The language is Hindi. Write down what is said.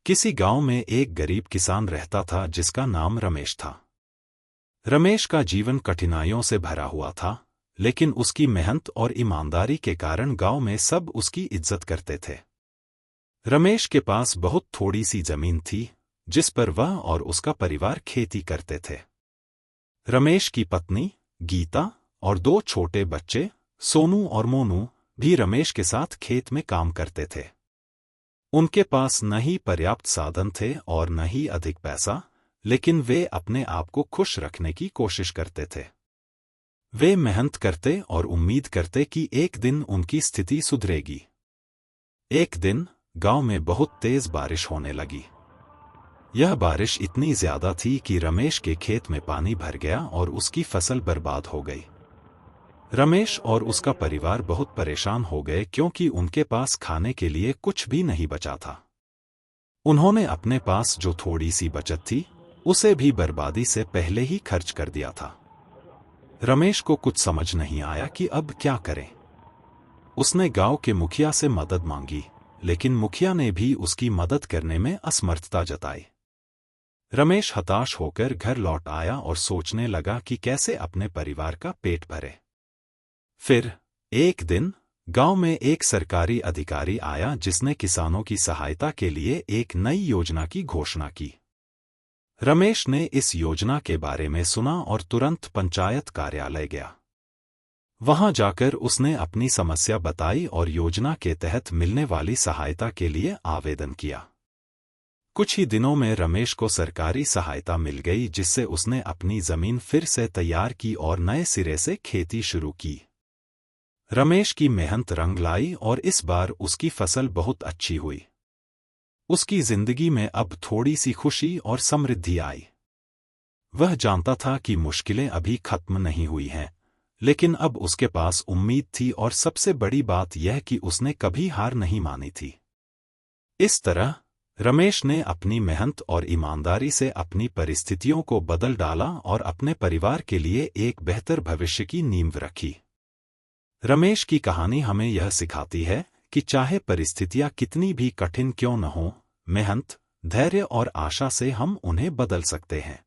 किसी गांव में एक गरीब किसान रहता था जिसका नाम रमेश था। रमेश का जीवन कठिनाइयों से भरा हुआ था, लेकिन उसकी मेहनत और ईमानदारी के कारण गांव में सब उसकी इज्जत करते थे। रमेश के पास बहुत थोड़ी सी जमीन थी, जिस पर वह और उसका परिवार खेती करते थे। रमेश की पत्नी गीता और दो छोटे बच्चे सोनू और मोनू भी रमेश के साथ खेत में काम करते थे। उनके पास न ही पर्याप्त साधन थे और न ही अधिक पैसा, लेकिन वे अपने आप को खुश रखने की कोशिश करते थे। वे मेहनत करते और उम्मीद करते कि एक दिन उनकी स्थिति सुधरेगी। एक दिन गांव में बहुत तेज बारिश होने लगी। यह बारिश इतनी ज्यादा थी कि रमेश के खेत में पानी भर गया और उसकी फसल बर्बाद हो गई। रमेश और उसका परिवार बहुत परेशान हो गए क्योंकि उनके पास खाने के लिए कुछ भी नहीं बचा था। उन्होंने अपने पास जो थोड़ी सी बचत थी उसे भी बर्बादी से पहले ही खर्च कर दिया था। रमेश को कुछ समझ नहीं आया कि अब क्या करें। उसने गांव के मुखिया से मदद मांगी, लेकिन मुखिया ने भी उसकी मदद करने में असमर्थता जताई। रमेश हताश होकर घर लौट आया और सोचने लगा कि कैसे अपने परिवार का पेट भरे। फिर एक दिन गांव में एक सरकारी अधिकारी आया जिसने किसानों की सहायता के लिए एक नई योजना की घोषणा की। रमेश ने इस योजना के बारे में सुना और तुरंत पंचायत कार्यालय गया। वहां जाकर उसने अपनी समस्या बताई और योजना के तहत मिलने वाली सहायता के लिए आवेदन किया। कुछ ही दिनों में रमेश को सरकारी सहायता मिल गई, जिससे उसने अपनी जमीन फिर से तैयार की और नए सिरे से खेती शुरू की। रमेश की मेहनत रंग लाई और इस बार उसकी फसल बहुत अच्छी हुई। उसकी जिंदगी में अब थोड़ी सी खुशी और समृद्धि आई। वह जानता था कि मुश्किलें अभी खत्म नहीं हुई हैं, लेकिन अब उसके पास उम्मीद थी और सबसे बड़ी बात यह कि उसने कभी हार नहीं मानी थी। इस तरह रमेश ने अपनी मेहनत और ईमानदारी से अपनी परिस्थितियों को बदल डाला और अपने परिवार के लिए एक बेहतर भविष्य की नींव रखी। रमेश की कहानी हमें यह सिखाती है कि चाहे परिस्थितियां कितनी भी कठिन क्यों न हों, मेहनत, धैर्य और आशा से हम उन्हें बदल सकते हैं।